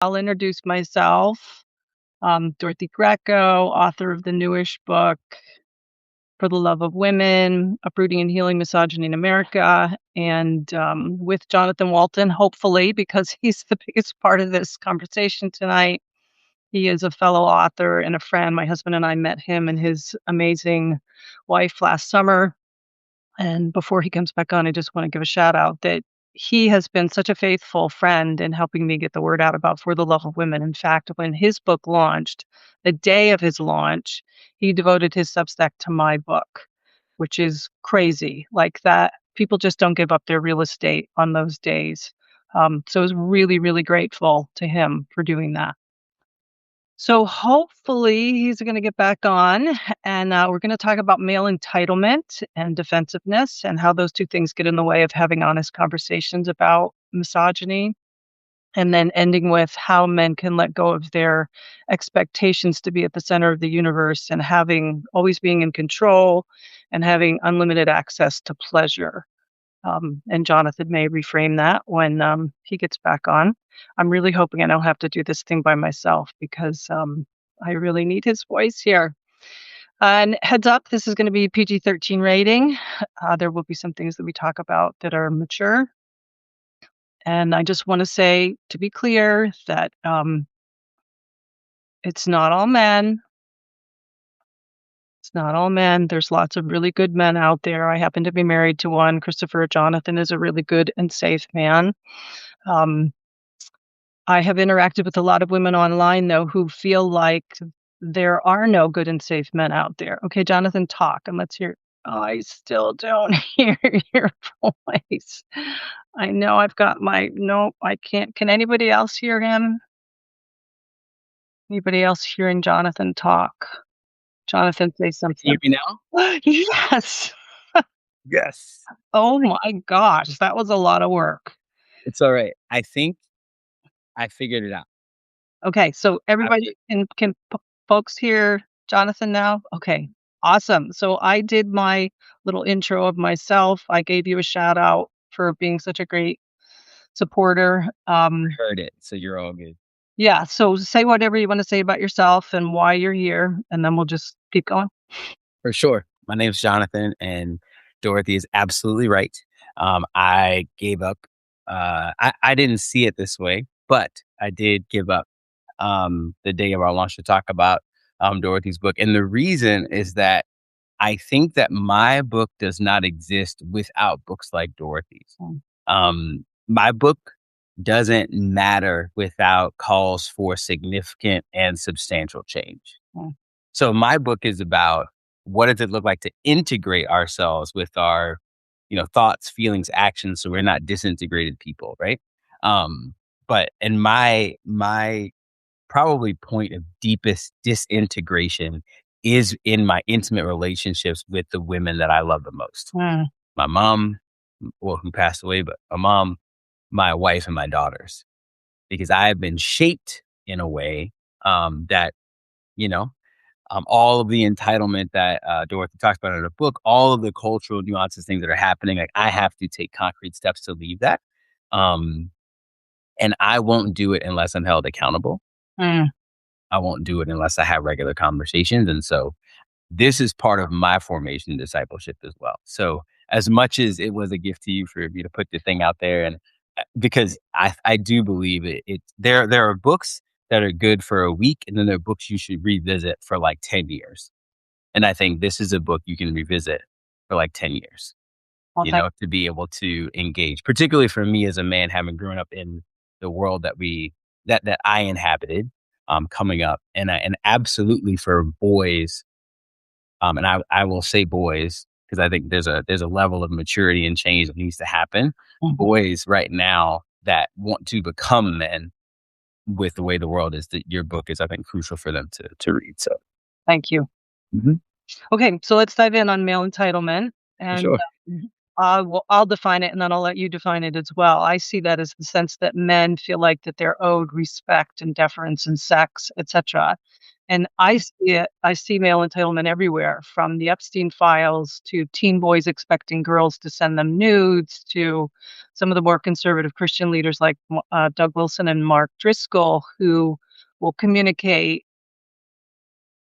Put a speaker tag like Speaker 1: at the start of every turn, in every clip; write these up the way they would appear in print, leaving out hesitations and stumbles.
Speaker 1: I'll introduce myself. Dorothy Greco, author of the newish book, For the Love of Women, Uprooting and Healing Misogyny in America, and with Jonathan Walton, hopefully, because he's the biggest part of this conversation tonight. He is a fellow author and a friend. My husband and I met him and his amazing wife last summer. And before he comes back on, I just want to give a shout out that he has been such a faithful friend in helping me get the word out about For the Love of Women. In fact, when his book launched, the day of his launch, he devoted his Substack to my book, which is crazy. Like that, people just don't give up their real estate on those days. So I was really, really grateful to him for doing that. So hopefully he's going to get back on, and we're going to talk about male entitlement and defensiveness and how those two things get in the way of having honest conversations about misogyny. And then ending with how men can let go of their expectations to be at the center of the universe and always being in control and having unlimited access to pleasure. And Jonathan may reframe that when he gets back on. I'm really hoping I don't have to do this thing by myself because I really need his voice here. And heads up, this is going to be PG-13 rating. There will be some things that we talk about that are mature. And I just want to say, to be clear, that it's not all men. It's not all men. There's lots of really good men out there. I happen to be married to one. Christopher Jonathan is a really good and safe man. I have interacted with a lot of women online, though, who feel like there are no good and safe men out there. Okay, Jonathan, talk and let's hear. Oh, I still don't hear your voice. I know I've got nope, I can't. Can anybody else hear him? Anybody else hearing Jonathan talk? Jonathan, say
Speaker 2: Can
Speaker 1: something.
Speaker 2: you hear me now?
Speaker 1: Yes.
Speaker 2: Yes.
Speaker 1: Oh my gosh, that was a lot of work.
Speaker 2: It's all right. I think I figured it out.
Speaker 1: Okay, so
Speaker 2: I
Speaker 1: everybody
Speaker 2: fi
Speaker 1: can folks hear Jonathan now? Okay, awesome. So I did my little intro of myself. I gave you a shout out for being such a great supporter.
Speaker 2: heard it, so you're all good.
Speaker 1: Yeah, so say whatever you want to say about yourself and why you're here, and then we'll just keep going.
Speaker 2: For sure. My name's Jonathan, and Dorothy is absolutely right. I gave up. I didn't see it this way, but I did give up the day of our launch to talk about Dorothy's book. And the reason is that I think that my book does not exist without books like Dorothy's.
Speaker 1: Mm.
Speaker 2: My book doesn't matter without calls for significant and substantial change.
Speaker 1: Mm.
Speaker 2: So my book is about what does it look like to integrate ourselves with our, thoughts, feelings, actions, so we're not disintegrated people, right? But and my probably point of deepest disintegration is in my intimate relationships with the women that I love the most.
Speaker 1: Mm.
Speaker 2: My mom, well, who passed away, but my mom, my wife, and my daughters, because I have been shaped in a way that, you know, all of the entitlement that Dorothy talks about in her book, all of the cultural nuances, things that are happening, like I have to take concrete steps to leave that. Um, and I won't do it unless I'm held accountable.
Speaker 1: Mm.
Speaker 2: I won't do it unless I have regular conversations. And so this is part of my formation and discipleship as well. So as much as it was a gift to you for me to put the thing out there, and because I do believe there are books that are good for a week, and then there are books you should revisit for like 10 years. And I think this is a book you can revisit for like 10 years,
Speaker 1: Well,
Speaker 2: to be able to engage, particularly for me as a man, having grown up in the world that I inhabited, coming up, and absolutely for boys, and I will say boys because I think there's a level of maturity and change that needs to happen.
Speaker 1: mhm.
Speaker 2: Boys right now that want to become men with the way the world is, that your book is, I think, crucial for them to read. So,
Speaker 1: Thank you.
Speaker 2: mhm,
Speaker 1: Okay, so let's dive in on male entitlement.
Speaker 2: for
Speaker 1: And
Speaker 2: sure.
Speaker 1: I'll define it and then I'll let you define it as well. I see that as the sense that men feel like that they're owed respect and deference and sex, etc. And I see it. I see male entitlement everywhere, from the Epstein files to teen boys expecting girls to send them nudes to some of the more conservative Christian leaders like Doug Wilson and Mark Driscoll, who will communicate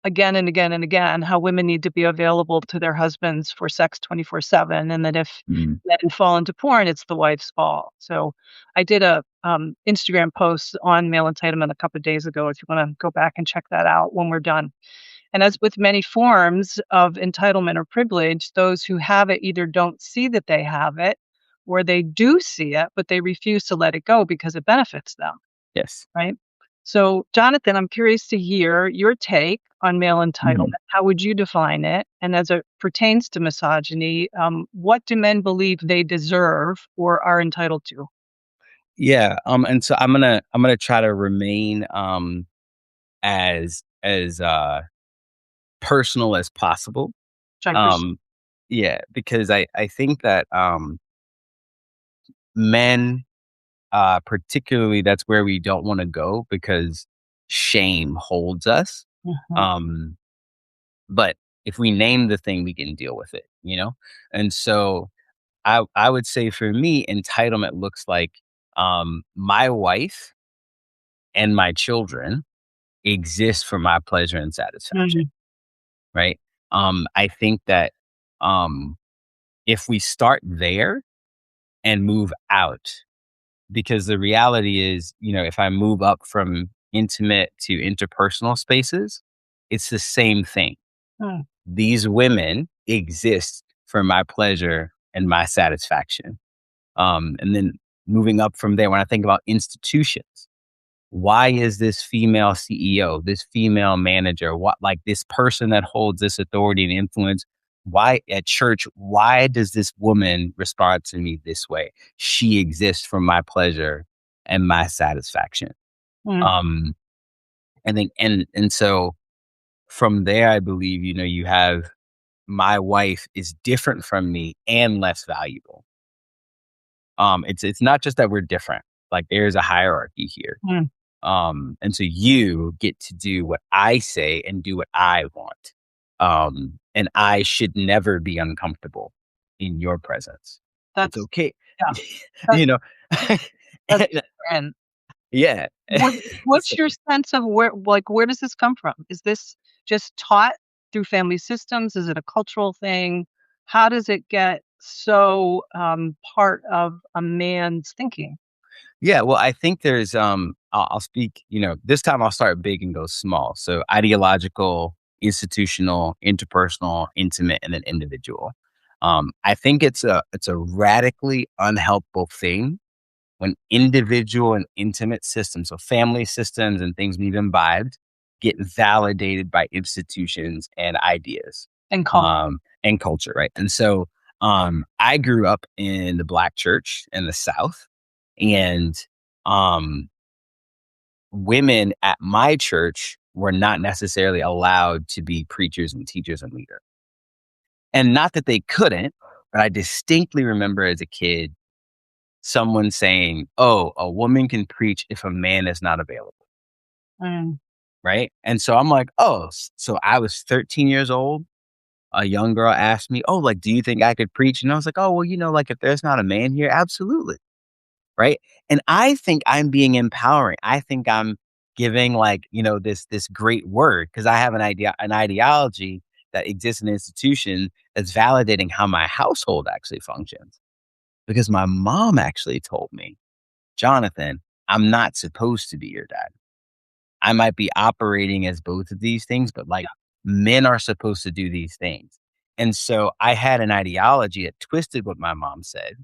Speaker 1: again and again and again how women need to be available to their husbands for sex 24/7, and that if
Speaker 2: Mm.
Speaker 1: men fall into porn, it's the wife's fault. So I did a Instagram post on male entitlement a couple of days ago, if you want to go back and check that out when we're done. And as with many forms of entitlement or privilege, those who have it either don't see that they have it, or they do see it but they refuse to let it go because it benefits them.
Speaker 2: Yes.
Speaker 1: Right? So, Jonathan, I'm curious to hear your take on male entitlement.
Speaker 2: Mhm.
Speaker 1: How would you define it? And as it pertains to misogyny, what do men believe they deserve or are entitled to?
Speaker 2: Yeah, and so I'm gonna try to remain, as personal as possible.
Speaker 1: Which I appreciate.
Speaker 2: Um, yeah, because I think that, men, particularly, that's where we don't wanna go because shame holds us.
Speaker 1: Mhm,
Speaker 2: Um, but if we name the thing, we can deal with it, you know? And so I would say for me, entitlement looks like, my wife and my children exist for my pleasure and satisfaction,
Speaker 1: mhm,
Speaker 2: right? I think that, um, if we start there and move out, because the reality is, if I move up from intimate to interpersonal spaces, it's the same thing.
Speaker 1: mm,
Speaker 2: These women exist for my pleasure and my satisfaction. And then moving up from there, when I think about institutions, why is this female CEO, this female manager, what, like, this person that holds this authority and influence? Why at church? Why does this woman respond to me this way? She exists for my pleasure and my satisfaction.
Speaker 1: mm,
Speaker 2: Um, and so from there, I believe, you have my wife is different from me and less valuable. It's not just that we're different. Like, there's a hierarchy here.
Speaker 1: mm.
Speaker 2: And so you get to do what I say and do what I want. And I should never be uncomfortable in your presence. It's
Speaker 1: That's
Speaker 2: okay.
Speaker 1: yeah,
Speaker 2: you
Speaker 1: that's
Speaker 2: know?
Speaker 1: that's and
Speaker 2: Yeah.
Speaker 1: what
Speaker 2: So,
Speaker 1: what's your sense of where does this come from? Is this just taught through family systems? Is it a cultural thing? How does it get so, part of a man's thinking?
Speaker 2: yeah, well, I think there's, I'll speak, this time I'll start big and go small. So ideological, institutional, interpersonal, intimate, and then individual. I think it's a radically unhelpful thing when individual and intimate systems, so family systems and things we've imbibed, get validated by institutions and ideas,
Speaker 1: And culture.
Speaker 2: and culture, right? And so, I grew up in the Black church in the South, and um, women at my church were not necessarily allowed to be preachers and teachers and leaders. And not that they couldn't, but I distinctly remember as a kid someone saying, "Oh, a woman can preach if a man is not available."
Speaker 1: Mm,
Speaker 2: Right? And so I'm like, "Oh," so I was 13 years old. A young girl asked me, "Oh, like, do you think I could preach?" And I was like, "Oh, well, like, if there's not a man here, absolutely." Right? And I think I'm being empowering. I think I'm giving, like, this great word because I have an ideology that exists in an institution that's validating how my household actually functions. Because my mom actually told me, "Jonathan, I'm not supposed to be your dad. I might be operating as both of these things, but, like,
Speaker 1: yeah.
Speaker 2: men are supposed to do these things." And so I had an ideology that twisted what my mom said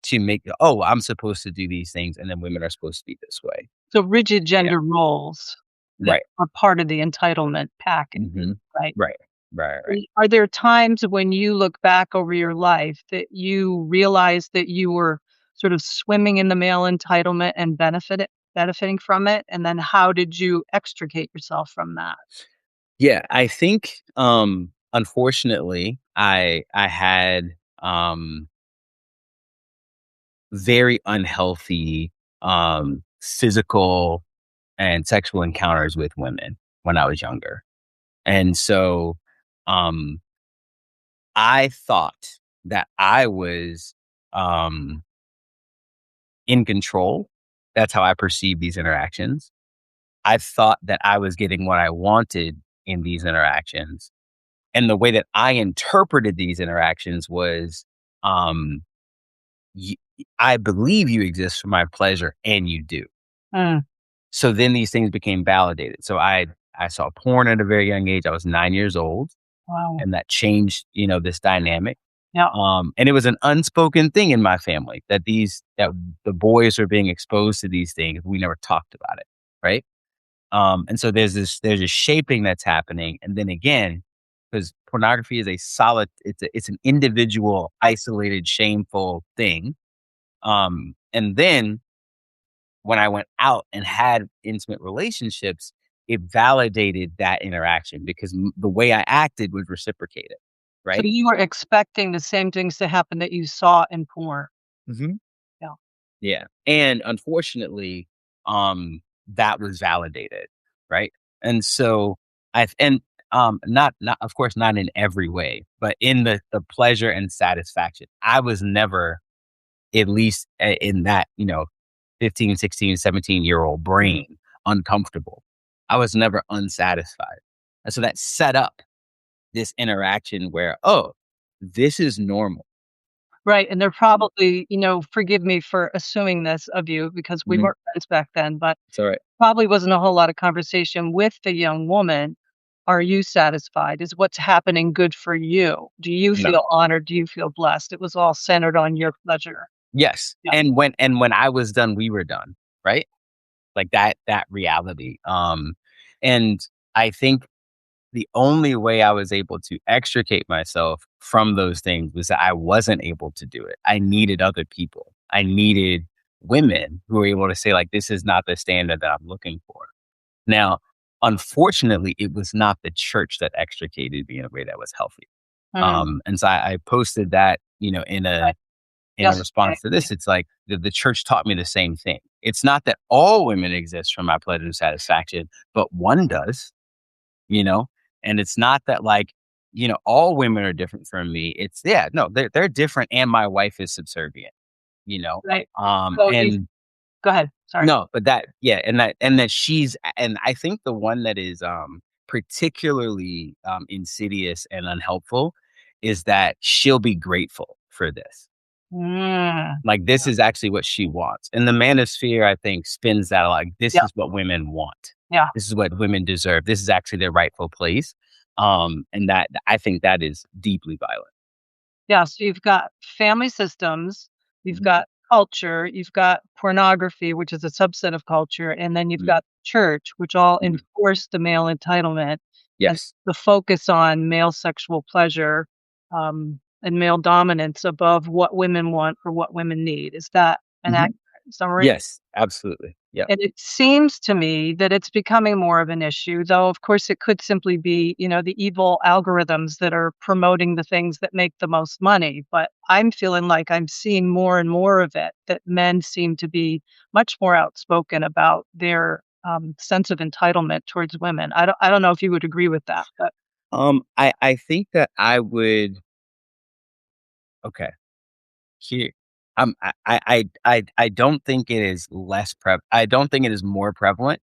Speaker 2: to make, "Oh, I'm supposed to do these things, and then women are supposed to be this way."
Speaker 1: So rigid
Speaker 2: Yeah.
Speaker 1: gender roles that
Speaker 2: Right.
Speaker 1: are part of the entitlement package,
Speaker 2: Mhm.
Speaker 1: right?
Speaker 2: Right. Right, right.
Speaker 1: Are there times when you look back over your life that you realize that you were sort of swimming in the male entitlement and benefiting from it? And then how did you extricate yourself from that?
Speaker 2: Yeah, I think, unfortunately, I had, very unhealthy, physical and sexual encounters with women. when I was younger. And so, um, I thought that I was, um, in control. That's how I perceived these interactions. I thought that I was getting what I wanted in these interactions. And the way that I interpreted these interactions was, um, y I believe you exist for my pleasure, and you do.
Speaker 1: Mm,
Speaker 2: So then these things became validated. So I saw porn at a very young age. I was 9 years old,
Speaker 1: wow.
Speaker 2: and that changed, this dynamic.
Speaker 1: Yeah.
Speaker 2: And it was an unspoken thing in my family that the boys were being exposed to these things. We never talked about it, right? And so there's a shaping that's happening, and then again, because pornography is a solid, it's an individual, isolated, shameful thing. And then when I went out and had intimate relationships, it validated that interaction because the way I acted was reciprocated,
Speaker 1: So
Speaker 2: right?
Speaker 1: you were expecting the same things to happen that you saw in porn.
Speaker 2: Mhm.
Speaker 1: Yeah.
Speaker 2: Yeah, and unfortunately, that was validated, right? And so not of course, not in every way, but in the pleasure and satisfaction. I was never, at least in that, 15, 16, 17-year-old
Speaker 1: Mhm.
Speaker 2: brain, uncomfortable. I was never unsatisfied. And so that set up this interaction where, "Oh, this is normal."
Speaker 1: Right, and they're probably, forgive me for assuming this of you because we
Speaker 2: Mhm.
Speaker 1: weren't friends back then, but
Speaker 2: It's alright.
Speaker 1: probably wasn't a whole lot of conversation with the young woman. Are you satisfied? Is what's happening good for you? Do you
Speaker 2: No.
Speaker 1: feel honored? Do you feel blessed? It was all centered on your pleasure.
Speaker 2: Yes,
Speaker 1: Yeah.
Speaker 2: and when I was done, we were done, right? Like that reality, and I think the only way I was able to extricate myself from those things was that I wasn't able to do it. I needed other people. I needed women who were able to say, like, "This is not the standard that I'm looking for." Now, unfortunately, it was not the church that extricated me in a way that was healthy.
Speaker 1: Mm,
Speaker 2: And so I posted that,
Speaker 1: right.
Speaker 2: in a
Speaker 1: Yesterday.
Speaker 2: response to this. It's like the church taught me the same thing. It's not that all women exist for my pleasure and satisfaction, but one does, you know? And it's not that like, all women are different from me. It's yeah, no, they're different and my wife is subservient, you know?
Speaker 1: Right. So you
Speaker 2: And
Speaker 1: go ahead, sorry.
Speaker 2: no, but that yeah, and that she's and I think the one that is particularly insidious and unhelpful is that she'll be grateful for this.
Speaker 1: Mm,
Speaker 2: Like, this is actually what she wants, and the manosphere, I think, spins that like, this
Speaker 1: yeah,
Speaker 2: is what women want.
Speaker 1: yeah.
Speaker 2: This is what women deserve. This is actually their rightful place, and that I think that is deeply violent.
Speaker 1: Yeah, so you've got family systems, you've
Speaker 2: Mhm,
Speaker 1: got culture, you've got pornography, which is a subset of culture, and then you've
Speaker 2: mhm,
Speaker 1: got church, which all
Speaker 2: mhm.
Speaker 1: enforce the male entitlement and
Speaker 2: Yes.
Speaker 1: the focus on male sexual pleasure, and male dominance above what women want or what women need. Is that an
Speaker 2: Mhm.
Speaker 1: accurate summary?
Speaker 2: Yes, absolutely. Yeah.
Speaker 1: And it seems to me that it's becoming more of an issue, though, of course, it could simply be, the evil algorithms that are promoting the things that make the most money. But I'm feeling like I'm seeing more and more of it, that men seem to be much more outspoken about their sense of entitlement towards women. I don't know if you would agree with that, but
Speaker 2: I think that I would okay, here I don't think it is I don't think it is more prevalent,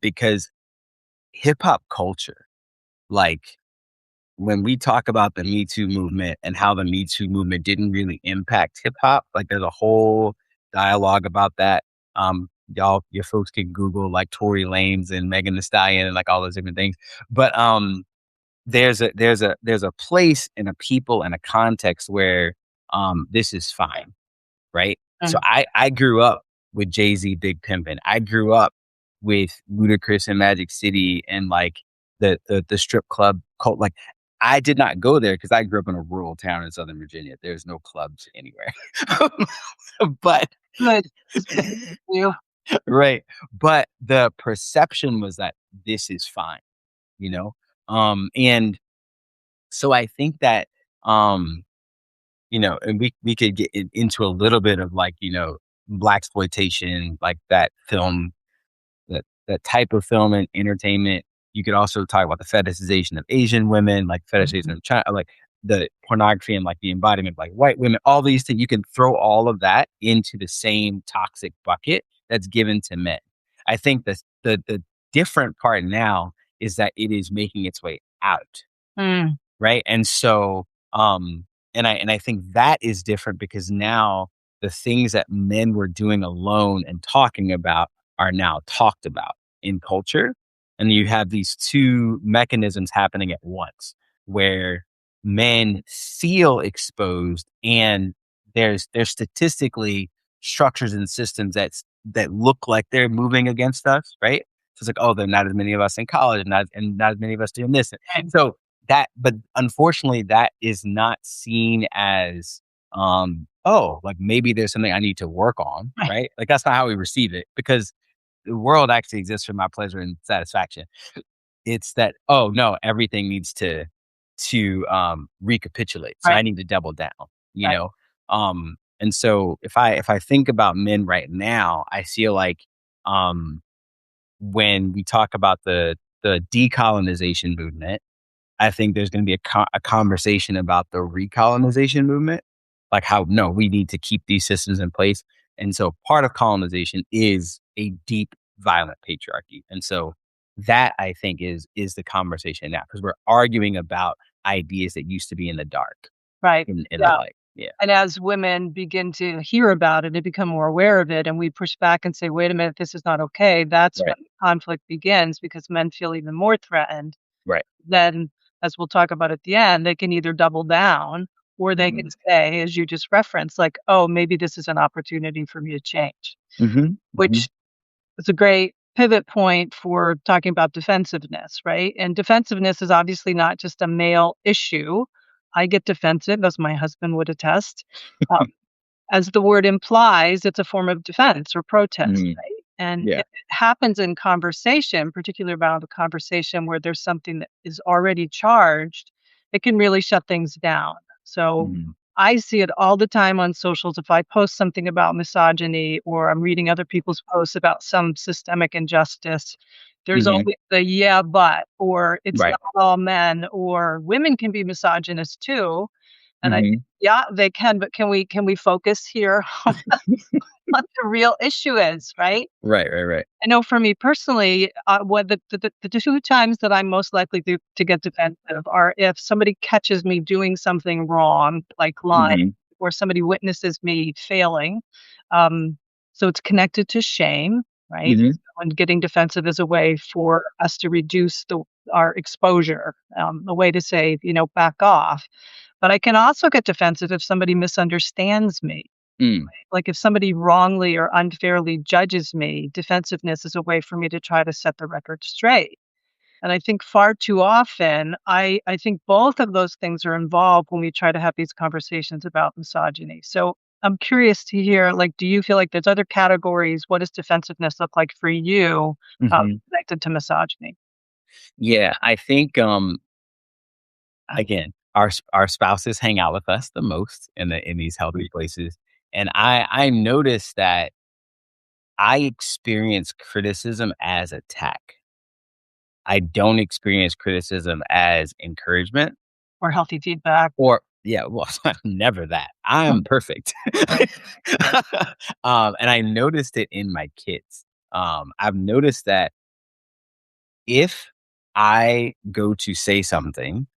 Speaker 2: because hip hop culture, like, when we talk about the Me Too movement and how the Me Too movement didn't really impact hip hop, like, there's a whole dialogue about that. Your folks can Google, like, Tory Lanez and Megan Thee Stallion and, like, all those different things. But, there's a place and a people and a context where, this is fine. Right? So
Speaker 1: mm,
Speaker 2: I grew up with Jay-Z, Big Pimpin'. I grew up with Ludacris and Magic City and, like, the strip club cult, like, I did not go there because I grew up in a rural town in Southern Virginia. There's no clubs anywhere. But
Speaker 1: good. It's good for you.
Speaker 2: right, but the perception was that this is fine, you know? And so I think that, um and we could get into a little bit of, like, black exploitation, like that film, that the type of film and entertainment. You could also talk about the fetishization of Asian women, like fetishization
Speaker 1: Mhm.
Speaker 2: of China, like the pornography and like the embodiment of like white women, all these things. You can throw all of that into the same toxic bucket that's given to men. I think the different part now is that it is making its way out.
Speaker 1: Mm,
Speaker 2: Right? And so, and I think that is different because now the things that men were doing alone and talking about are now talked about in culture. And you have these two mechanisms happening at once where men feel exposed and there's statistically structures and systems that look like they're moving against us, right? So it's like, oh, there are not as many of us in college and not as many of us doing this.
Speaker 1: right,
Speaker 2: So but unfortunately, that is not seen as, oh, like maybe there's something I need to work on,
Speaker 1: right,
Speaker 2: right? Like that's not how we receive it because the world actually exists for my pleasure and satisfaction. It's that, oh no, everything needs to recapitulate. So I
Speaker 1: right,
Speaker 2: need to double down, you
Speaker 1: right,
Speaker 2: know? And so if I think about men right now, I feel like um when we talk about the decolonization movement, I think there's gonna be a conversation about the recolonization movement, like how, no, we need to keep these systems in place, and so part of colonization is a deep, violent patriarchy, and so that I think is the conversation now because 'cause we're arguing about ideas that used to be in the dark,
Speaker 1: right.
Speaker 2: in the
Speaker 1: Yeah.
Speaker 2: light. Yeah.
Speaker 1: And as women begin to hear about it and become more aware of it, and we push back and say, wait a minute, this is not okay, that's
Speaker 2: Right.
Speaker 1: when conflict begins because men feel even more threatened.
Speaker 2: Right.
Speaker 1: Then, as we'll talk about at the end, they can either double down or they can
Speaker 2: Mhm.
Speaker 1: say, as you just referenced, like, oh, maybe this is an opportunity for me to change,
Speaker 2: Mhm.
Speaker 1: which
Speaker 2: Mhm.
Speaker 1: is a great pivot point for talking about defensiveness, right? And defensiveness is obviously not just a male issue. I get defensive, as my husband would attest. Um, as the word implies, it's a form of defense or protest,
Speaker 2: Mhm.
Speaker 1: right? And
Speaker 2: Yeah.
Speaker 1: if it happens in conversation, particularly about a conversation where there's something that is already charged, it can really shut things down. So
Speaker 2: Mhm.
Speaker 1: I see it all the time on socials. If I post something about misogyny or I'm reading other people's posts about some systemic injustice, there's
Speaker 2: Mhm.
Speaker 1: always the yeah, but, or it's
Speaker 2: Right.
Speaker 1: not all men, or women can be misogynist too. And I
Speaker 2: Mhm.
Speaker 1: yeah, they can, but can we focus here on what the real issue is, right?
Speaker 2: Right, right, right.
Speaker 1: I know for me personally, what the 2 times that I'm most likely to get defensive are if somebody catches me doing something wrong, like lying,
Speaker 2: Mhm.
Speaker 1: or somebody witnesses me failing. Um, so it's connected to shame, right?
Speaker 2: Mhm.
Speaker 1: And getting defensive is a way for us to reduce our exposure, a way to say, "Back off." But I can also get defensive if somebody misunderstands me.
Speaker 2: Mm.
Speaker 1: Like, if somebody wrongly or unfairly judges me, defensiveness is a way for me to try to set the record straight. And I think far too often, I think both of those things are involved when we try to have these conversations about misogyny. So I'm curious to hear, like, do you feel like there's other categories? What does defensiveness look like for you,
Speaker 2: Mhm.
Speaker 1: connected to misogyny?
Speaker 2: Yeah, I think, again, our spouses hang out with us the most in these healthy places, and I noticed that I experience criticism as attack. I don't experience criticism as encouragement
Speaker 1: Or healthy feedback?
Speaker 2: or yeah, well, never that. I am perfect. And I noticed it in my kids. I've noticed that if I go to say something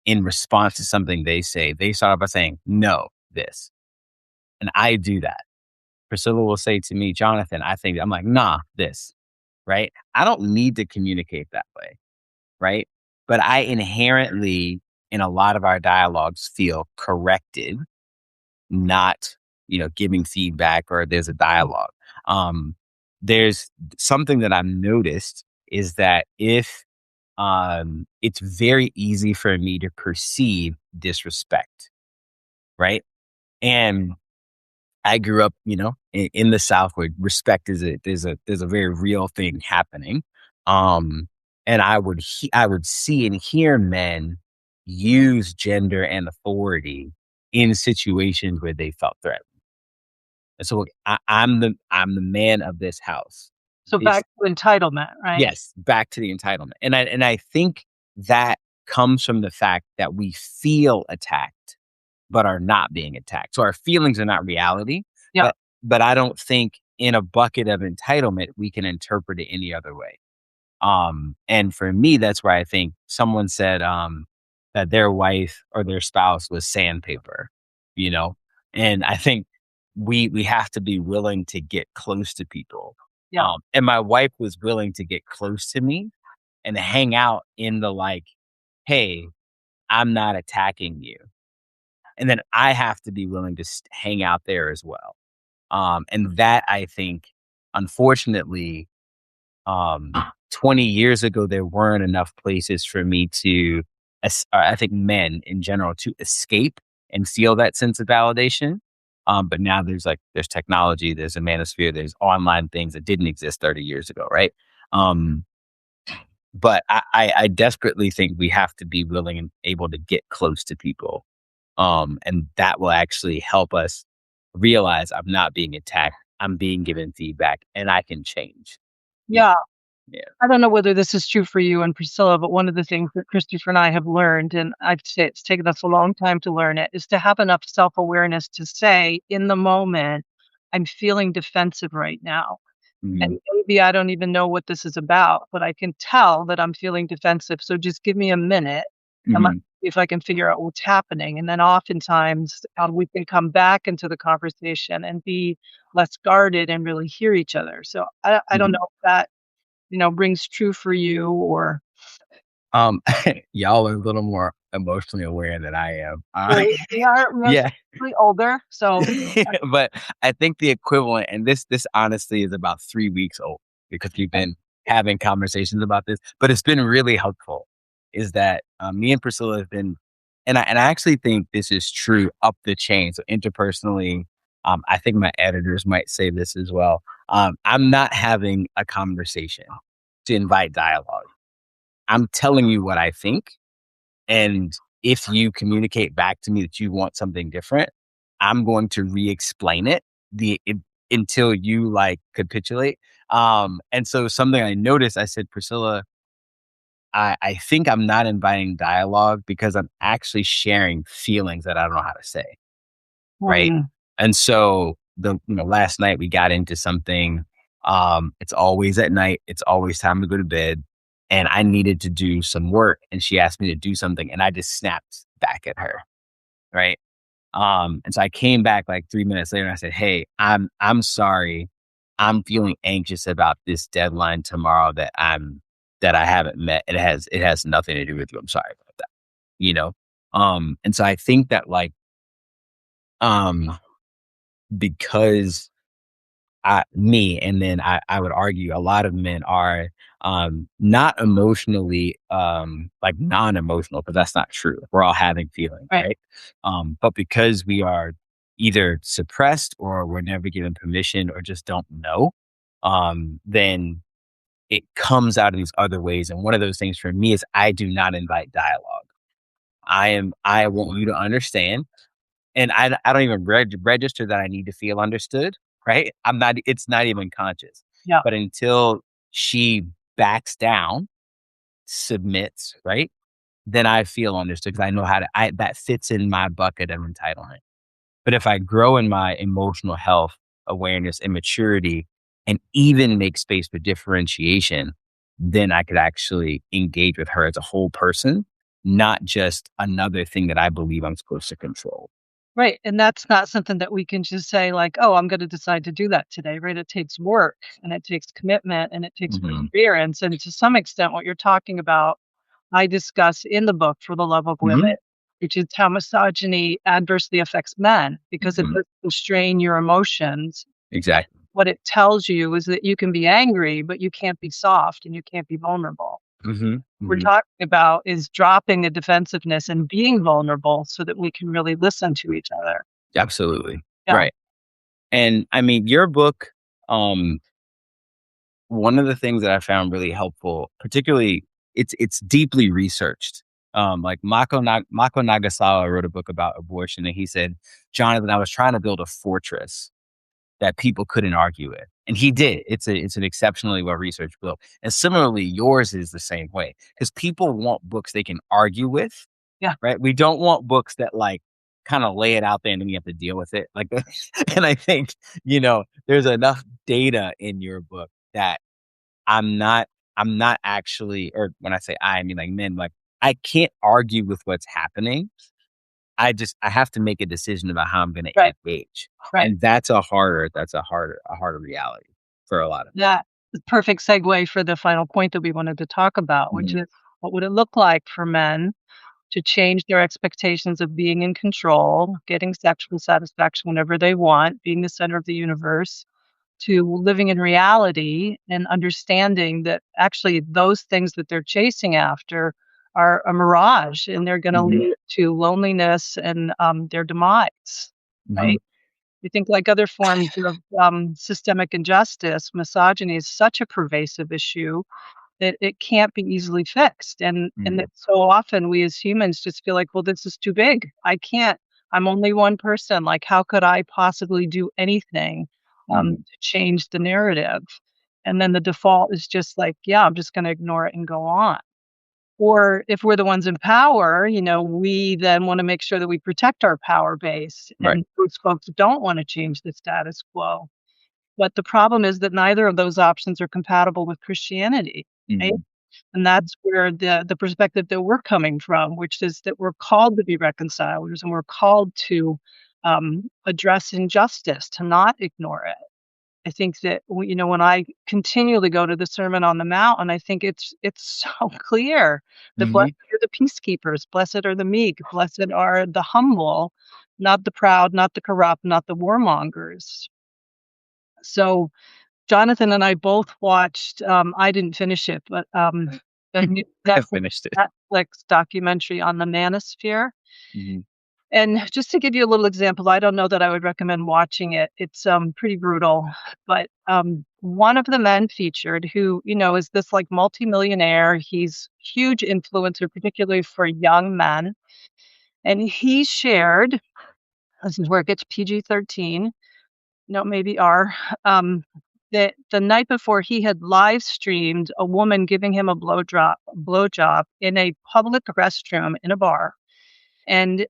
Speaker 2: in response to something they say, they start off by saying, "No, this." And I do that. Priscilla will say to me, "Jonathan, I think," I'm like, "Nah, this." Right? I don't need to communicate that way, right? But I inherently, in a lot of our dialogues, feel corrected, not, giving feedback or there's a dialogue. Um, there's something that I've noticed is that if it's very easy for me to perceive disrespect, right? And I grew up, in the South where respect is there's a very real thing happening. Um, and I would see and hear men use gender and authority in situations where they felt threatened. And so I'm the man of this house.
Speaker 1: So back to entitlement, right?
Speaker 2: Yes, back to the entitlement. And I think that comes from the fact that we feel attacked, but are not being attacked. So our feelings are not reality,
Speaker 1: Yeah.
Speaker 2: but I don't think in a bucket of entitlement we can interpret it any other way. And for me, that's where I think someone said that their wife or their spouse was sandpaper, you know? And I think we have to be willing to get close to people.
Speaker 1: Yeah.
Speaker 2: And my wife was willing to get close to me and hang out in the like, hey, I'm not attacking you. And then I have to be willing to hang out there as well. And that I think, unfortunately, um, 20 years ago, there weren't enough places for me to, I think men in general, to escape and feel that sense of validation. But now there's technology, there's a manosphere, there's online things that didn't exist 30 years ago, right? Um, but I desperately think we have to be willing and able to get close to people. And that will actually help us realize I'm not being attacked. I'm being given feedback and I can change. Y-
Speaker 1: Yeah.
Speaker 2: Yeah.
Speaker 1: I don't know whether this is true for you and Priscilla, but one of the things that Christopher and I have learned, and I'd say it's taken us a long time to learn it, is to have enough self-awareness to say in the moment, I'm feeling defensive right now.
Speaker 2: Mhm,
Speaker 1: And maybe I don't even know what this is about, but I can tell that I'm feeling defensive. So just give me a minute. I might
Speaker 2: mhm.
Speaker 1: see if I can figure out what's happening. And then oftentimes we can come back into the conversation and be less guarded and really hear each other. So I don't
Speaker 2: Mhm.
Speaker 1: know if that, rings true for you or
Speaker 2: Um, y'all are a little more emotionally aware than I am.
Speaker 1: we are
Speaker 2: Yeah.
Speaker 1: slightly older. So
Speaker 2: But I think the equivalent, and this honestly is about 3 weeks old because we've been having conversations about this, but it's been really helpful, is that, me and Priscilla have been, and I actually think this is true up the chain. So interpersonally, I think my editors might say this as well. I'm not having a conversation to invite dialogue. I'm telling you what I think, and if you communicate back to me that you want something different, I'm going to re-explain it until you like capitulate. And so something I noticed, I said, Priscilla, I think I'm not inviting dialogue because I'm actually sharing feelings that I don't know how to say. Right.
Speaker 1: mm,
Speaker 2: And so last night we got into something. It's always at night. It's always time to go to bed. And I needed to do some work. And she asked me to do something. And I just snapped back at her. Right. And so I came back like 3 minutes later and I said, hey, I'm sorry. I'm feeling anxious about this deadline tomorrow that I haven't met. It has nothing to do with you. I'm sorry about that. You know? And so I think that um because me, and then I would argue a lot of men are not emotionally like non-emotional, because that's not true. We're all having feelings,
Speaker 1: right.
Speaker 2: right? But because we are either suppressed or we're never given permission or just don't know, then it comes out of these other ways. And one of those things for me is I do not invite dialogue. I want you to understand, and I don't even register that I need to feel understood, right? It's not even conscious.
Speaker 1: Yeah.
Speaker 2: But until she backs down, submits, right? Then I feel understood because I know how to, that fits in my bucket of entitlement. But if I grow in my emotional health, awareness, and maturity, and even make space for differentiation, then I could actually engage with her as a whole person, not just another thing that I believe I'm supposed to control.
Speaker 1: Right, and that's not something that we can just say like, "Oh, I'm gonna decide to do that today," right? It takes work, and it takes commitment, and it takes
Speaker 2: Mhm.
Speaker 1: perseverance, and to some extent, what you're talking about, I discuss in the book For the Love of Women,
Speaker 2: Mhm.
Speaker 1: which is how misogyny adversely affects men because it
Speaker 2: Mhm.
Speaker 1: does constrain your emotions.
Speaker 2: Exactly.
Speaker 1: What it tells you is that you can be angry, but you can't be soft and you can't be vulnerable.
Speaker 2: Mhm.
Speaker 1: We're
Speaker 2: Mhm.
Speaker 1: talking about is dropping the defensiveness and being vulnerable so that we can really listen to each other.
Speaker 2: Absolutely.
Speaker 1: Yeah,
Speaker 2: Right. And I mean, your book, um, one of the things that I found really helpful, particularly it's deeply researched. Like Mako Nagasawa wrote a book about abortion, and he said, Jonathan, I was trying to build a fortress, that people couldn't argue with, and he did. It's an exceptionally well-researched book, and similarly, yours is the same way because people want books they can argue with,
Speaker 1: Yeah,
Speaker 2: right? We don't want books that, like, kinda lay it out there and then you have to deal with it, like, and I think, there's enough data in your book that I'm not I'm not actually, or when I say I mean, like, men, like, I can't argue with what's happening. I have to make a decision about how I'm gonna
Speaker 1: right,
Speaker 2: engage,
Speaker 1: right.
Speaker 2: and that's a harder reality for a lot of
Speaker 1: That the perfect segue for the final point that we wanted to talk about, which
Speaker 2: Mhm,
Speaker 1: is what would it look like for men to change their expectations of being in control, getting sexual satisfaction whenever they want, being the center of the universe, to living in reality and understanding that actually those things that they're chasing after are a mirage and they're going to
Speaker 2: mhm,
Speaker 1: lead to loneliness and their demise,
Speaker 2: mhm,
Speaker 1: right? We think like other forms of systemic injustice, misogyny is such a pervasive issue that it can't be easily fixed. And
Speaker 2: mhm,
Speaker 1: that so often we as humans just feel like, well, this is too big. I can't. I'm only one person. Like, how could I possibly do anything
Speaker 2: mhm,
Speaker 1: to change the narrative? And then the default is just like, yeah, I'm just going to ignore it and go on. Or if we're the ones in power, we then want to make sure that we protect our power base.
Speaker 2: right,
Speaker 1: And those folks don't want to change the status quo. But the problem is that neither of those options are compatible with Christianity, right?
Speaker 2: mhm,
Speaker 1: And that's where the perspective that we're coming from, which is that we're called to be reconcilers and we're called to address injustice, to not ignore it. I think that when I continually go to the Sermon on the Mount, and I think it's so clear that blessed
Speaker 2: mhm,
Speaker 1: are the peacekeepers, blessed are the meek, blessed are the humble, not the proud, not the corrupt, not the warmongers. So Jonathan and I both watched, I didn't finish it, but, a new
Speaker 2: I
Speaker 1: Netflix
Speaker 2: finished it.
Speaker 1: Netflix documentary on the manosphere,
Speaker 2: Mhm,
Speaker 1: and just to give you a little example, I don't know that I would recommend watching it. It's, pretty brutal, but, one of the men featured who, is this, like, multimillionaire, he's huge influencer, particularly for young men, and he shared, this is where it gets PG-13, no, maybe R. Um, that the night before he had live streamed a woman giving him a blowjob in a public restroom in a bar, and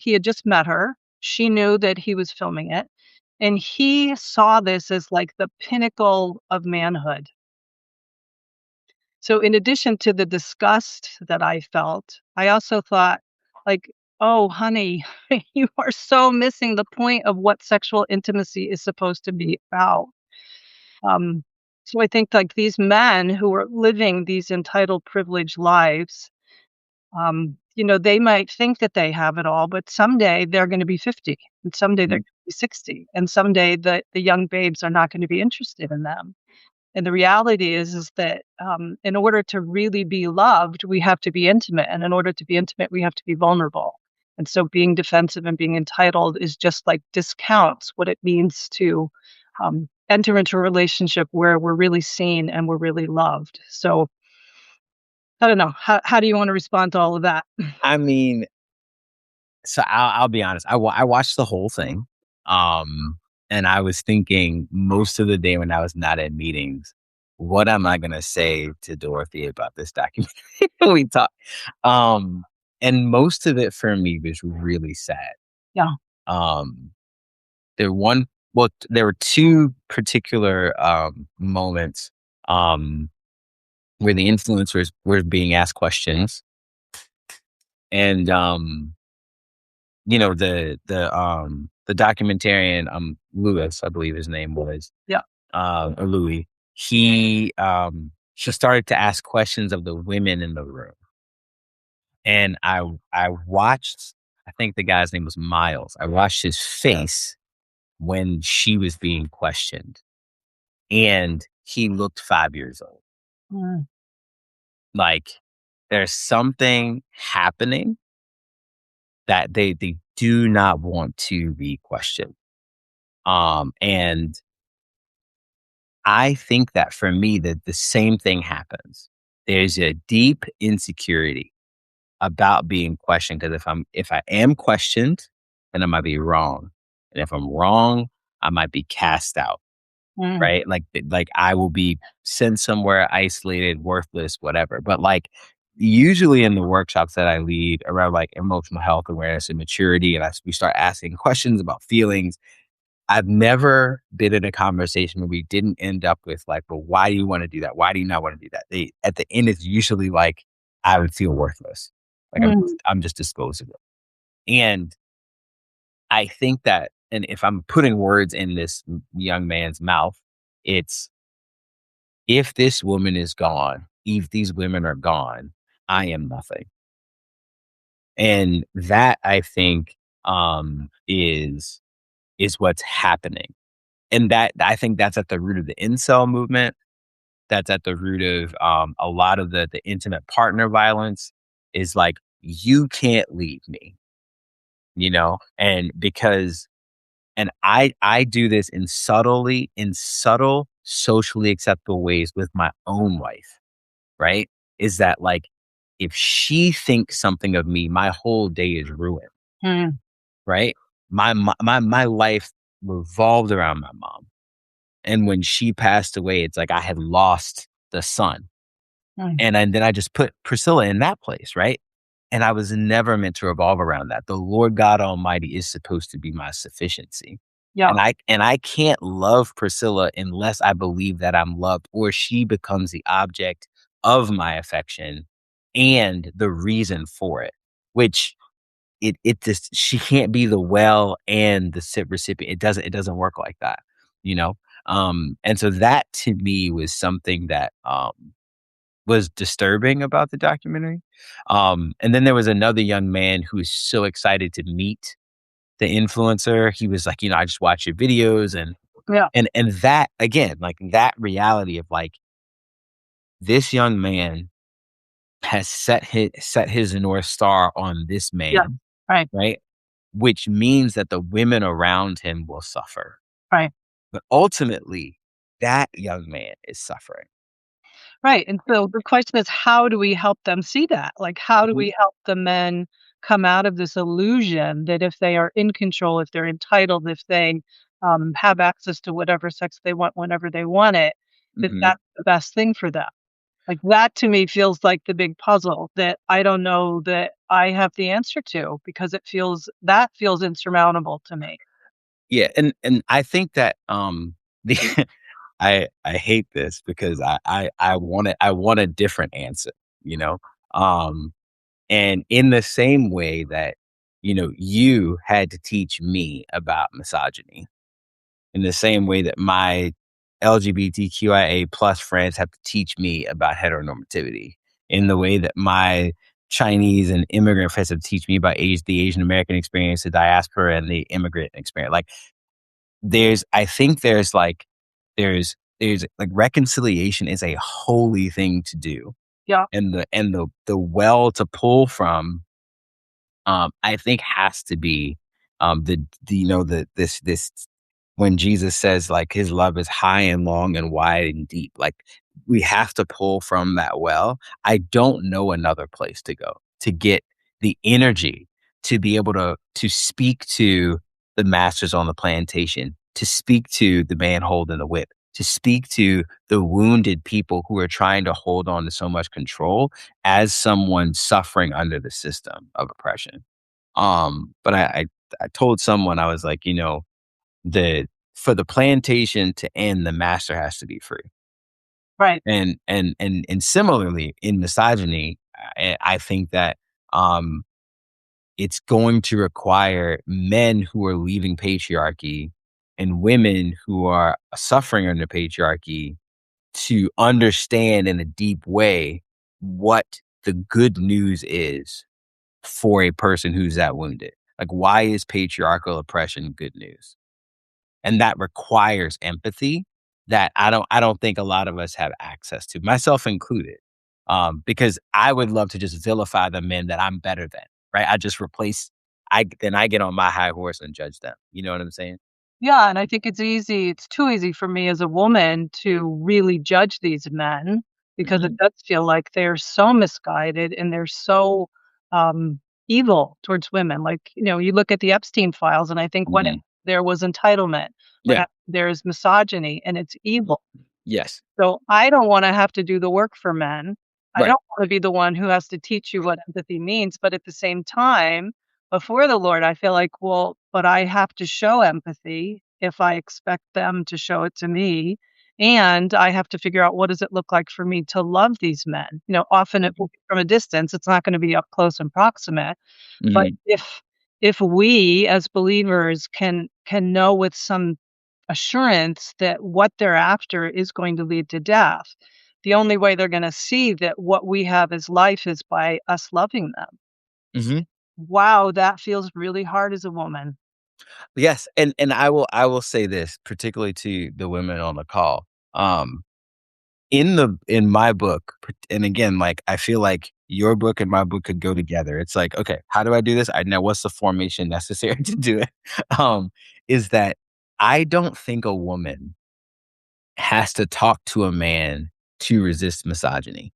Speaker 1: he had just met her. She knew that he was filming it, and he saw this as like the pinnacle of manhood. So, in addition to the disgust that I felt, I also thought, like, oh, honey, you are so missing the point of what sexual intimacy is supposed to be about. Um, so I think like these men who are living these entitled privileged lives, they might think that they have it all, but someday they're going to be 50 and someday they're
Speaker 2: mhm.
Speaker 1: going to be 60 and someday the young babes are not going to be interested in them. And the reality is that in order to really be loved, we have to be intimate. And in order to be intimate, we have to be vulnerable. And so being defensive and being entitled is just like discounts what it means to enter into a relationship where we're really seen and we're really loved. So I don't know. How do you want to respond to all of that?
Speaker 2: I mean, so I'll be honest, I watched the whole thing, um, and I was thinking most of the day when I was not at meetings, "What am I gonna say to Dorothy about this documentary?" We talked, um, and most of it for me was really sad.
Speaker 1: Yeah.
Speaker 2: Um, there one well, there were 2 particular, moments, um, where the influencers were being asked questions, and, the documentarian, Lewis, I believe his name was,
Speaker 1: Yeah.
Speaker 2: or Louis, he started to ask questions of the women in the room, and I watched, I think the guy's name was Miles. I watched his face when she was being questioned, and he looked 5 years old.
Speaker 1: Mm,
Speaker 2: Like, there's something happening that they do not want to be questioned. And I think that for me, that the same thing happens. There's a deep insecurity about being questioned because if I am questioned, then I might be wrong, and if I'm wrong, I might be cast out,
Speaker 1: Mm,
Speaker 2: right? Like I will be sent somewhere isolated, worthless, whatever. But like usually in the workshops that I lead around like emotional health awareness and maturity, and we start asking questions about feelings. I've never been in a conversation where we didn't end up with like, well, why do you want to do that? Why do you not want to do that? At the end, it's usually like, I would feel worthless. Like
Speaker 1: mm,
Speaker 2: I'm just disposable. And I think that, and if I'm putting words in this young man's mouth, it's if this woman is gone, if these women are gone, I am nothing. And that I think is what's happening. And that I think that's at the root of the incel movement. That's at the root of a lot of the intimate partner violence is like, you can't leave me, and because and I do this in subtle, socially acceptable ways with my own wife, right? Is that like if she thinks something of me, my whole day is ruined,
Speaker 1: mm,
Speaker 2: right? My life revolved around my mom. And when she passed away, it's like I had lost the son.
Speaker 1: mm.
Speaker 2: And then I just put Priscilla in that place, right? And I was never meant to revolve around that. The Lord God Almighty is supposed to be my sufficiency.
Speaker 1: Yeah,
Speaker 2: And I can't love Priscilla unless I believe that I'm loved or she becomes the object of my affection and the reason for it, which it just she can't be the well and the recipient. It doesn't work like that, you know? And so that to me was something that was disturbing about the documentary. And then there was another young man who was so excited to meet the influencer. He was like, I just watch your videos
Speaker 1: yeah,
Speaker 2: and that again, like that reality of like this young man has set his North Star on this
Speaker 1: yeah.
Speaker 2: man,
Speaker 1: Right,
Speaker 2: right? Which means that the women around him will suffer.
Speaker 1: right.
Speaker 2: But ultimately, that young man is suffering.
Speaker 1: Right, and so the question is, how do we help them see that? Like, how do
Speaker 2: Mhm,
Speaker 1: we help the men come out of this illusion that if they are in control, if they're entitled, if they, have access to whatever sex they want whenever they want it, that
Speaker 2: mhm.
Speaker 1: that's the best thing for them? Like, that to me feels like the big puzzle that I don't know that I have the answer to because that feels insurmountable to me.
Speaker 2: Yeah, and I think that, the I hate this because I want a different answer, you know? Um, and in the same way that, you had to teach me about misogyny, in the same way that my LGBTQIA plus friends have to teach me about heteronormativity, in the way that my Chinese and immigrant friends have to teach me about the Asian American experience, the diaspora, and the immigrant experience. Like, I think there's like reconciliation is a holy thing to do,
Speaker 1: Yeah,
Speaker 2: and the well to pull from, I think has to be, the this when Jesus says like his love is high and long and wide and deep, like we have to pull from that well. I don't know another place to go to get the energy to be able to speak to the masters on the plantation, to speak to the man holding the whip, to speak to the wounded people who are trying to hold on to so much control as someone suffering under the system of oppression. But I told someone I was like, the for the plantation to end, the master has to be free.
Speaker 1: right.
Speaker 2: And similarly in misogyny, I think that um it's going to require men who are leaving patriarchy and women who are suffering under patriarchy to understand in a deep way what the good news is for a person who's that wounded. Like, why is patriarchal oppression good news? And that requires empathy that I don't think a lot of us have access to, myself included. Because I would love to just vilify the men that I'm better than, right? I just replace I get on my high horse and judge them. You know what I'm saying?
Speaker 1: Yeah, and I think it's too easy for me as a woman to really judge these men because it
Speaker 2: Mhm,
Speaker 1: does feel like they're so misguided and they're so, um, evil towards women. Like, you look at the Epstein files, and I think what
Speaker 2: mhm.
Speaker 1: there was entitlement,
Speaker 2: Yeah.
Speaker 1: there's misogyny, and it's evil.
Speaker 2: Yes.
Speaker 1: So I don't wanna have to do the work for men. I
Speaker 2: Right.
Speaker 1: don't wanna be the one who has to teach you what empathy means, but at the same time, before the Lord, I feel like, well, but I have to show empathy if I expect them to show it to me, and I have to figure out what does it look like for me to love these men. Often it will be from a distance, it's not gonna be up close and proximate, but
Speaker 2: Mhm.
Speaker 1: if we as believers can know with some assurance that what they're after is going to lead to death, the only way they're gonna see that what we have as life is by us loving them.
Speaker 2: Mhm.
Speaker 1: Wow, that feels really hard as a woman.
Speaker 2: Yes, and I will say this, particularly to the women on the call. Um, in my book, and again, like, I feel like your book and my book could go together. It's like, okay, how do I do this? I know what's the formation necessary to do it. Um, is that I don't think a woman has to talk to a man to resist misogyny.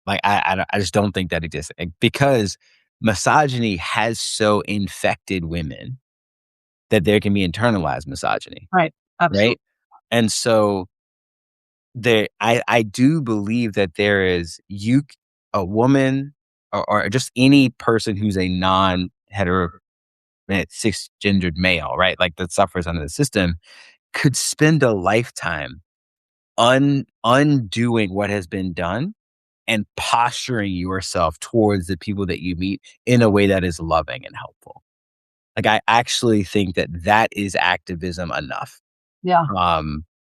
Speaker 2: Like, I just don't think that exists, because misogyny has so infected women that there can be internalized misogyny,
Speaker 1: Right,
Speaker 2: right?
Speaker 1: absolutely.
Speaker 2: And so I do believe that there is a woman, or just any person who's a non-hetero, cisgendered male, right? Like, that suffers under the system, could spend a lifetime undoing what has been done and posturing yourself towards the people that you meet in a way that is loving and helpful. Like, I actually think that that is activism enough,
Speaker 1: Yeah.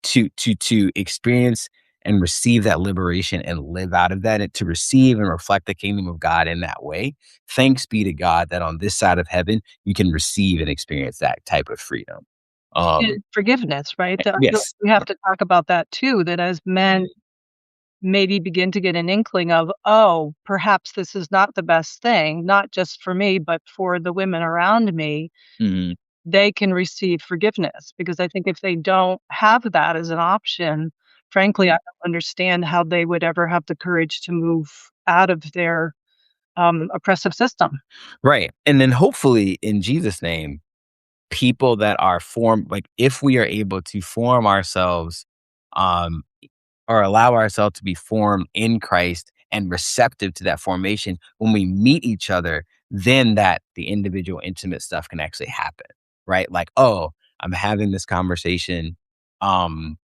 Speaker 2: to experience and receive that liberation and live out of that, and to receive and reflect the kingdom of God in that way. Thanks be to God that on this side of heaven, you can receive and experience that type of freedom. Um,
Speaker 1: And forgiveness, right? That I feel like
Speaker 2: yes.
Speaker 1: we have to talk about that too, that as men maybe begin to get an inkling of, "Oh, perhaps this is not the best thing, not just for me, but for the women around me,"
Speaker 2: Mhm.
Speaker 1: they can receive forgiveness, because I think if they don't have that as an option, frankly, I don't understand how they would ever have the courage to move out of their, oppressive system.
Speaker 2: Right. And then hopefully, in Jesus' name, people that are formed, like, if we are able to form ourselves, um, or allow ourselves to be formed in Christ and receptive to that formation, when we meet each other, then that the individual intimate stuff can actually happen, right? Like, oh, I'm having this conversation, um,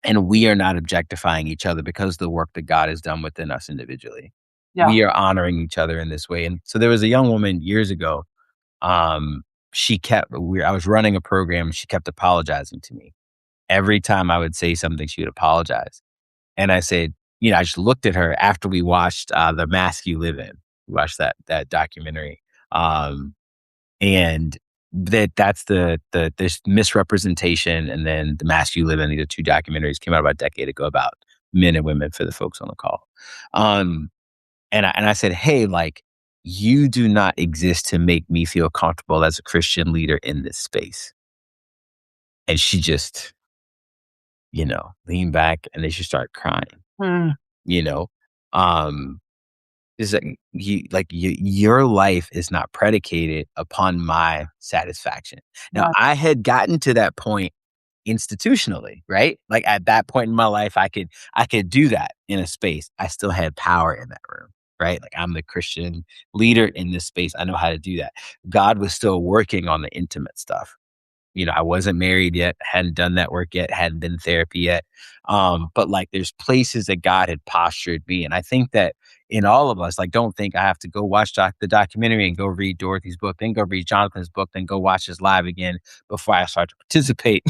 Speaker 2: and we are not objectifying each other because of the work that God has done within us individually.
Speaker 1: Yeah.
Speaker 2: We are honoring each other in this way. And so there was a young woman years ago. um, I was running a program, and she kept apologizing to me. Every time I would say something, she would apologize. And I said, I just looked at her after we watched, The Mask You Live In. We watched that documentary. Um, and that's this misrepresentation, and then The Mask You Live In. These are two documentaries, came out about a decade ago, about men and women, for the folks on the call. Um, and I said, "Hey, like, you do not exist to make me feel comfortable as a Christian leader in this space." And she just, leaned back, and then she started crying,
Speaker 1: Mm,
Speaker 2: you know? Um, is that your life is not predicated upon my satisfaction. Now,
Speaker 1: yeah,
Speaker 2: I had gotten to that point institutionally, right? Like, at that point in my life, I could do that in a space. I still had power in that room, right? Like, I'm the Christian leader in this space. I know how to do that. God was still working on the intimate stuff. I wasn't married yet, hadn't done that work yet, hadn't been in therapy yet. But, like, there's places that God had postured me. And I think that in all of us, like, don't think I have to go watch the documentary and go read Dorothy's book, then go read Jonathan's book, then go watch his live again before I start to participate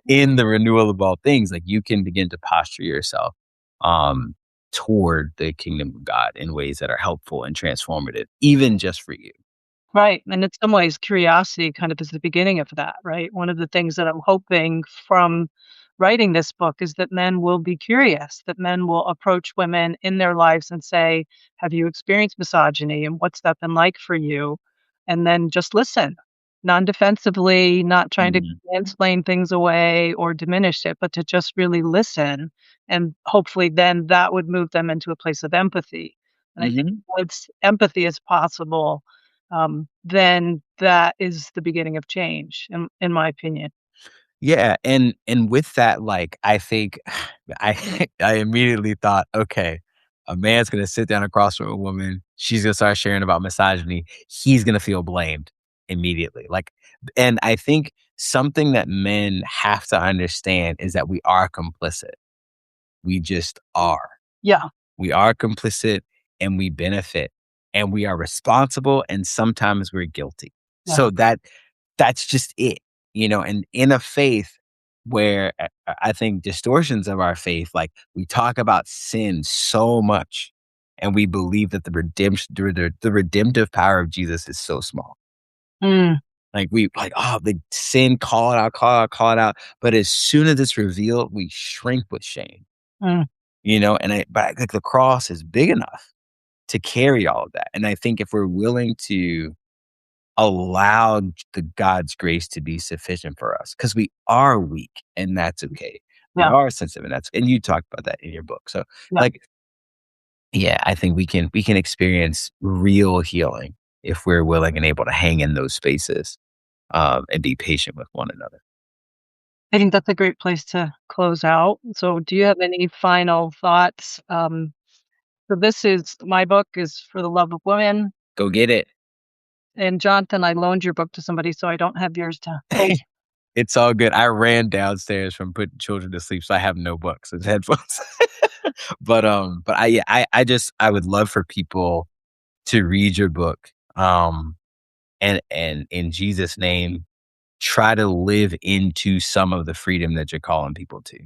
Speaker 2: in the renewal of all things. Like, you can begin to posture yourself, um, toward the kingdom of God in ways that are helpful and transformative, even just for you.
Speaker 1: right, and in some ways, curiosity kind of is the beginning of that, right? One of the things that I'm hoping from writing this book is that men will be curious, that men will approach women in their lives and say, "Have you experienced misogyny, and what's that been like for you?" And then just listen, non-defensively, not trying to
Speaker 2: Mhm.
Speaker 1: explain things away or diminish it, but to just really listen, and hopefully then that would move them into a place of empathy. And I think
Speaker 2: Mhm.
Speaker 1: once empathy is possible, then that is the beginning of change, in my opinion.
Speaker 2: Yeah, and with that, like, I think I immediately thought, "Okay, a man's gonna sit down across from a woman, she's gonna start sharing about misogyny, he's gonna feel blamed immediately." Like, and I think something that men have to understand is that we are complicit. We just are.
Speaker 1: Yeah,
Speaker 2: We are complicit and we benefit and we are responsible and sometimes we're guilty.
Speaker 1: yeah,
Speaker 2: So that's just it, and in a faith where I think distortions of our faith, like we talk about sin so much and we believe that the redemptive power of Jesus is so small.
Speaker 1: mm,
Speaker 2: Like we like, oh, the sin, call it out, call it out, call it out. But as soon as it's revealed, we shrink with shame.
Speaker 1: mm,
Speaker 2: But like the cross is big enough to carry all of that. And I think if we're willing to allow the God's grace to be sufficient for us, because we are weak and that's okay. We
Speaker 1: yeah,
Speaker 2: are sensitive and and you talked about that in your book. So
Speaker 1: yeah.
Speaker 2: like, yeah, I think we can experience real healing if we're willing and able to hang in those spaces, and be patient with one another.
Speaker 1: I think that's a great place to close out. So do you have any final thoughts? So this is my book is For the Love of Women.
Speaker 2: Go get it.
Speaker 1: And Jonathan, I loaned your book to somebody, so I don't have yours to hold.
Speaker 2: It's all good. I ran downstairs from putting children to sleep, so I have no books and headphones. But I yeah, I would love for people to read your book, and in Jesus' name, try to live into some of the freedom that you're calling people to.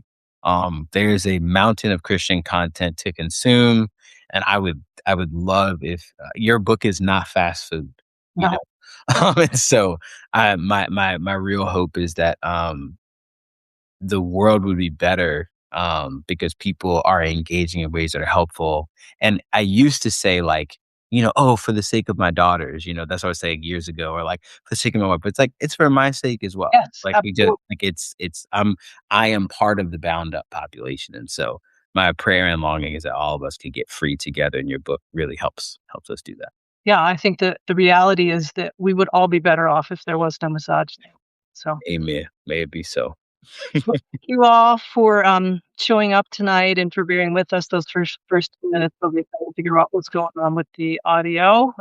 Speaker 2: There's a mountain of Christian content to consume, and I would love if your book is not fast food, you
Speaker 1: No,
Speaker 2: know. And so, my real hope is that the world would be better, because people are engaging in ways that are helpful. And I used to say like, "Oh, for the sake of my daughters," that's what I was saying years ago, or like for the sake of my wife. But it's like it's for my sake as well.
Speaker 1: yes,
Speaker 2: Like we just
Speaker 1: absolutely.
Speaker 2: like I am part of the bound up population, and so my prayer and longing is that all of us can get free together. And your book really helps us do that.
Speaker 1: Yeah, I think that the reality is that we would all be better off if there was no misogyny. So
Speaker 2: Amen. May it be so.
Speaker 1: well, thank you all for showing up tonight and for being with us those first 2 minutes while we try to figure out what's going on with the audio.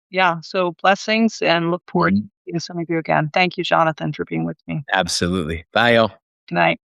Speaker 1: Yeah, so blessings and look forward to
Speaker 2: Mhm.
Speaker 1: seeing some of you again. Thank you, Jonathan, for being with me.
Speaker 2: Absolutely. Bye, y'all.
Speaker 1: Good night.